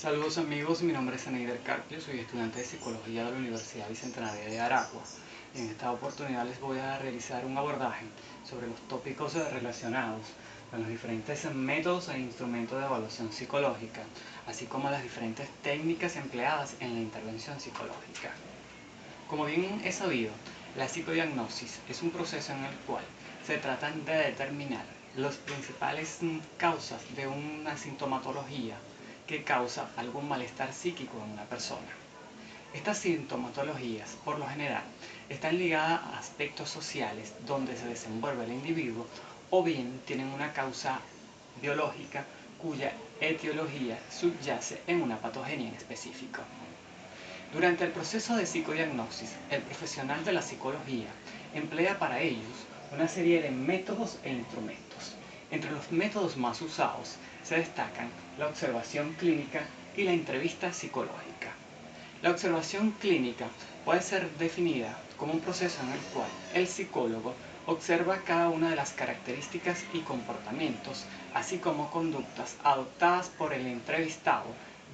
Saludos amigos, mi nombre es Aneider Carpio, soy estudiante de Psicología de la Universidad Bicentenaria de Aragua. En esta oportunidad les voy a realizar un abordaje sobre los tópicos relacionados con los diferentes métodos e instrumentos de evaluación psicológica, así como las diferentes técnicas empleadas en la intervención psicológica. Como bien es sabido, la psicodiagnosis es un proceso en el cual se trata de determinar las principales causas de una sintomatología que causa algún malestar psíquico en una persona. Estas sintomatologías, por lo general, están ligadas a aspectos sociales donde se desenvuelve el individuo o bien tienen una causa biológica cuya etiología subyace en una patogenia en específico. Durante el proceso de psicodiagnosis, el profesional de la psicología emplea para ellos una serie de métodos e instrumentos. Entre los métodos más usados se destacan la observación clínica y la entrevista psicológica. La observación clínica puede ser definida como un proceso en el cual el psicólogo observa cada una de las características y comportamientos, así como conductas adoptadas por el entrevistado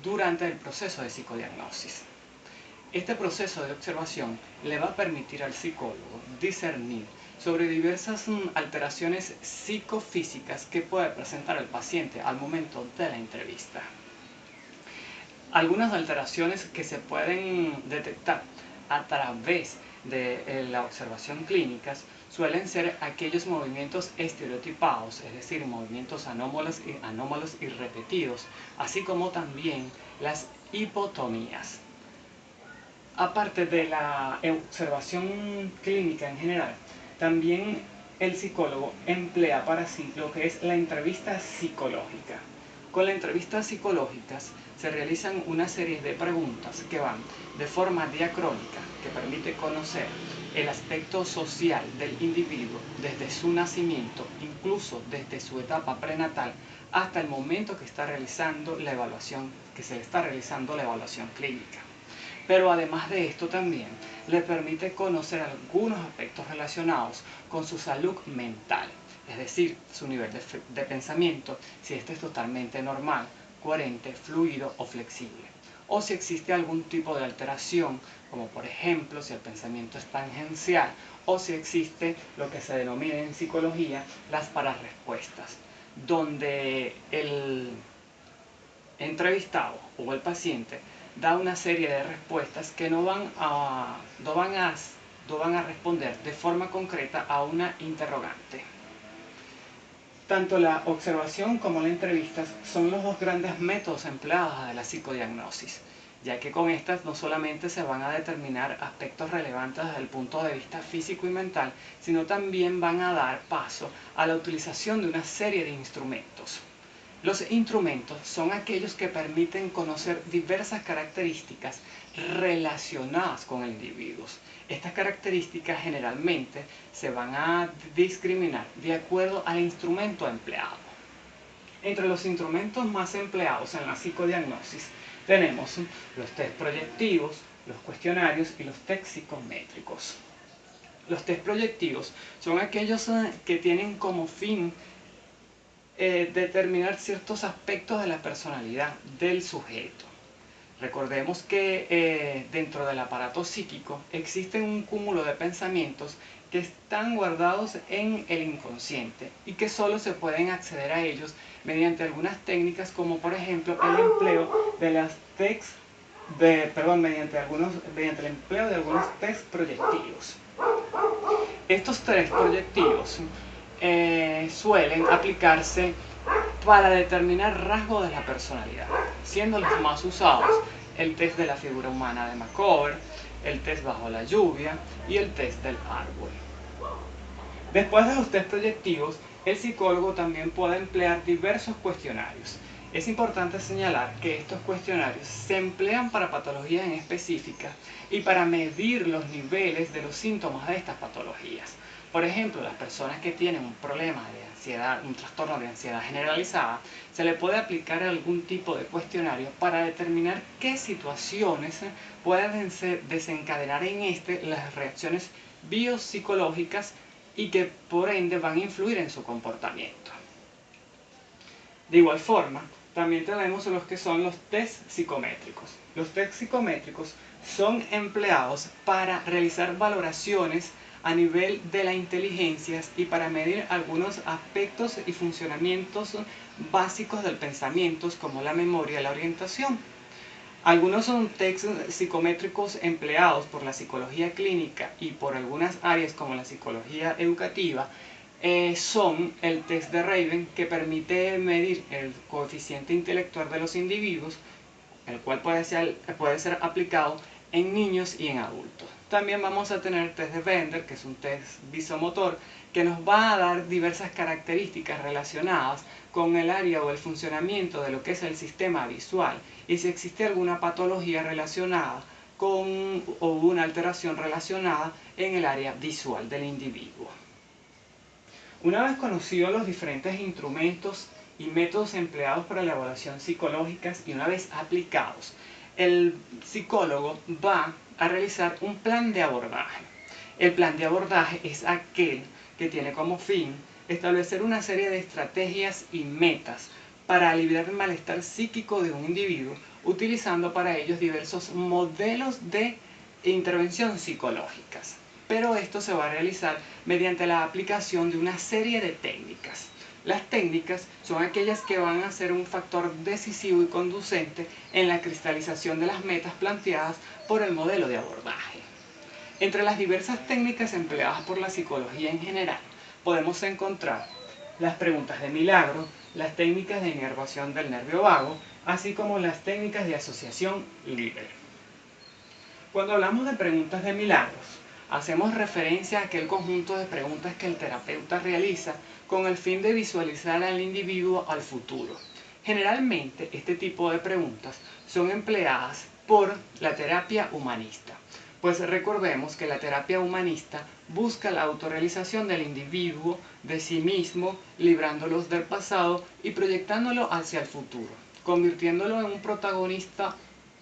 durante el proceso de psicodiagnosis. Este proceso de observación le va a permitir al psicólogo discernir sobre diversas alteraciones psicofísicas que puede presentar el paciente al momento de la entrevista. Algunas alteraciones que se pueden detectar a través de la observación clínica suelen ser aquellos movimientos estereotipados, es decir, movimientos anómalos y repetidos, así como también las hipotonías. Aparte de la observación clínica en general, también el psicólogo emplea para sí lo que es la entrevista psicológica. Con la entrevista psicológica se realizan una serie de preguntas que van de forma diacrónica, que permite conocer el aspecto social del individuo desde su nacimiento, incluso desde su etapa prenatal, hasta el momento que se le está realizando la evaluación clínica. Pero además de esto también le permite conocer algunos aspectos relacionados con su salud mental, es decir, su nivel de pensamiento, si este es totalmente normal, coherente, fluido o flexible, o si existe algún tipo de alteración, como por ejemplo si el pensamiento es tangencial o si existe lo que se denomina en psicología las pararrespuestas, donde el entrevistado o el paciente da una serie de respuestas que no van a responder de forma concreta a una interrogante. Tanto la observación como la entrevista son los dos grandes métodos empleados de la psicodiagnosis, ya que con estas no solamente se van a determinar aspectos relevantes desde el punto de vista físico y mental, sino también van a dar paso a la utilización de una serie de instrumentos. Los instrumentos son aquellos que permiten conocer diversas características relacionadas con el individuo. Estas características generalmente se van a discriminar de acuerdo al instrumento empleado. Entre los instrumentos más empleados en la psicodiagnosis tenemos los test proyectivos, los cuestionarios y los test psicométricos. Los test proyectivos son aquellos que tienen como fin determinar ciertos aspectos de la personalidad del sujeto. Recordemos que dentro del aparato psíquico existen un cúmulo de pensamientos que están guardados en el inconsciente y que solo se pueden acceder a ellos mediante algunas técnicas, como por ejemplo el empleo de las mediante el empleo de algunos test proyectivos. Estos test proyectivos suelen aplicarse para determinar rasgos de la personalidad, siendo los más usados el test de la figura humana de Markov, el test bajo la lluvia y el test del árbol. Después de los test proyectivos, el psicólogo también puede emplear diversos cuestionarios. Es importante señalar que estos cuestionarios se emplean para patologías en específicas y para medir los niveles de los síntomas de estas patologías. Por ejemplo, las personas que tienen un problema de ansiedad, un trastorno de ansiedad generalizada, se le puede aplicar algún tipo de cuestionario para determinar qué situaciones pueden desencadenar en las reacciones biopsicológicas y que por ende van a influir en su comportamiento. De igual forma, también tenemos los que son los test psicométricos. Los test psicométricos son empleados para realizar valoraciones a nivel de la inteligencia y para medir algunos aspectos y funcionamientos básicos del pensamiento, como la memoria y la orientación. Algunos son tests psicométricos empleados por la psicología clínica y por algunas áreas como la psicología educativa. Son el test de Raven, que permite medir el coeficiente intelectual de los individuos, el cual puede ser aplicado en niños y en adultos. También vamos a tener el test de Bender, que es un test visomotor, que nos va a dar diversas características relacionadas con el área o el funcionamiento de lo que es el sistema visual y si existe alguna patología relacionada con o una alteración relacionada en el área visual del individuo. Una vez conocidos los diferentes instrumentos y métodos empleados para la evaluación psicológica y una vez aplicados, el psicólogo va a realizar un plan de abordaje. El plan de abordaje es aquel que tiene como fin establecer una serie de estrategias y metas para aliviar el malestar psíquico de un individuo, utilizando para ellos diversos modelos de intervención psicológicas. Pero esto se va a realizar mediante la aplicación de una serie de técnicas. Las técnicas son aquellas que van a ser un factor decisivo y conducente en la cristalización de las metas planteadas por el modelo de abordaje. Entre las diversas técnicas empleadas por la psicología en general, podemos encontrar las preguntas de milagro, las técnicas de inervación del nervio vago, así como las técnicas de asociación libre. Cuando hablamos de preguntas de milagros, hacemos referencia a aquel conjunto de preguntas que el terapeuta realiza con el fin de visualizar al individuo al futuro. Generalmente, este tipo de preguntas son empleadas por la terapia humanista, pues recordemos que la terapia humanista busca la autorrealización del individuo, de sí mismo, librándolos del pasado y proyectándolo hacia el futuro, convirtiéndolo en un protagonista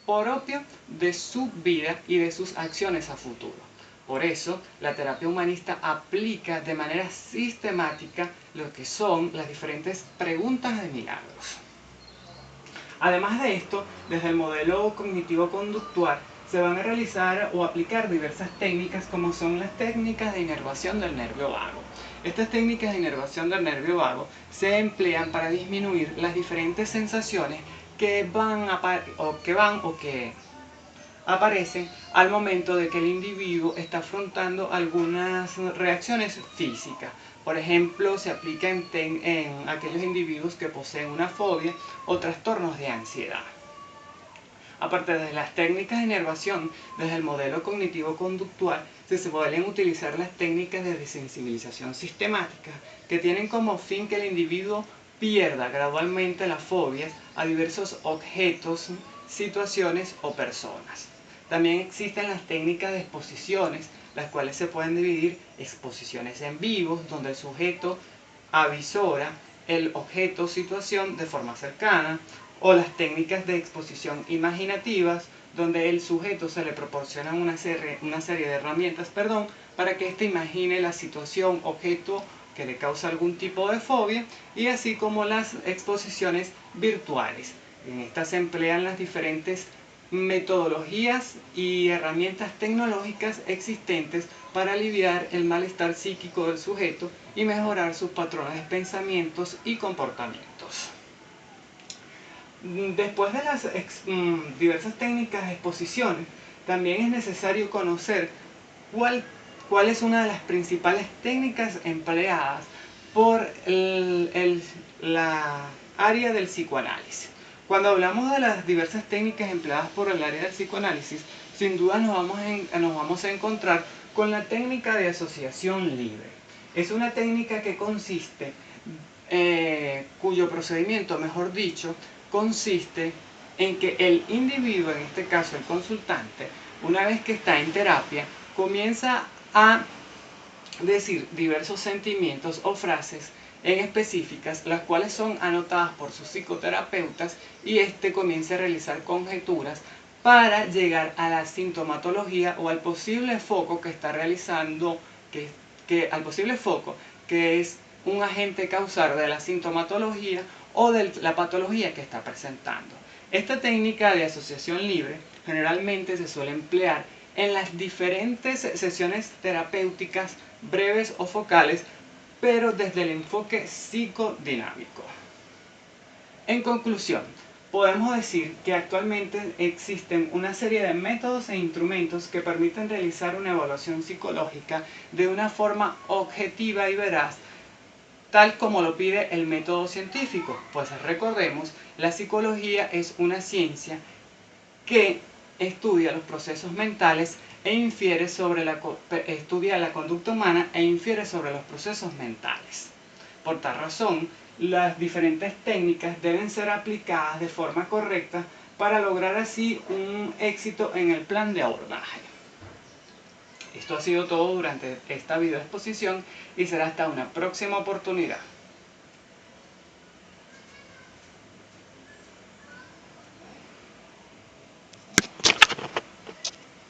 propio de su vida y de sus acciones a futuro. Por eso, la terapia humanista aplica de manera sistemática lo que son las diferentes preguntas de milagros. Además de esto, desde el modelo cognitivo-conductual se van a realizar o aplicar diversas técnicas como son las técnicas de inervación del nervio vago. Estas técnicas de inervación del nervio vago se emplean para disminuir las diferentes sensaciones que aparecen al momento de que el individuo está afrontando algunas reacciones físicas. Por ejemplo, se aplica en aquellos individuos que poseen una fobia o trastornos de ansiedad. Aparte de las técnicas de inervación, desde el modelo cognitivo-conductual se pueden utilizar las técnicas de desensibilización sistemática, que tienen como fin que el individuo pierda gradualmente las fobias a diversos objetos, situaciones o personas. También existen las técnicas de exposiciones, las cuales se pueden dividir exposiciones en vivo, donde el sujeto avisora el objeto o situación de forma cercana, o las técnicas de exposición imaginativas, donde el sujeto se le proporciona una serie de herramientas para que éste imagine la situación, objeto que le causa algún tipo de fobia, y así como las exposiciones virtuales. En estas se emplean las diferentes metodologías y herramientas tecnológicas existentes para aliviar el malestar psíquico del sujeto y mejorar sus patrones de pensamientos y comportamientos. Después de las diversas técnicas de exposiciones, también es necesario conocer cuál es una de las principales técnicas empleadas por la área del psicoanálisis. Cuando hablamos de las diversas técnicas empleadas por el área del psicoanálisis, sin duda nos vamos a encontrar con la técnica de asociación libre. Es una técnica que consiste, cuyo procedimiento, mejor dicho, consiste en que el individuo, en este caso el consultante, una vez que está en terapia, comienza a decir diversos sentimientos o frases en específicas, las cuales son anotadas por sus psicoterapeutas, y este comienza a realizar conjeturas para llegar a la sintomatología o al posible foco que está realizando, al posible foco que es un agente causal de la sintomatología o de la patología que está presentando. Esta técnica de asociación libre generalmente se suele emplear en las diferentes sesiones terapéuticas breves o focales, pero desde el enfoque psicodinámico. En conclusión, podemos decir que actualmente existen una serie de métodos e instrumentos que permiten realizar una evaluación psicológica de una forma objetiva y veraz, tal como lo pide el método científico, pues recordemos, la psicología es una ciencia que estudia los procesos mentales e infiere sobre estudia la conducta humana e infiere sobre los procesos mentales. Por tal razón, las diferentes técnicas deben ser aplicadas de forma correcta para lograr así un éxito en el plan de abordaje. Esto ha sido todo durante esta video exposición y será hasta una próxima oportunidad.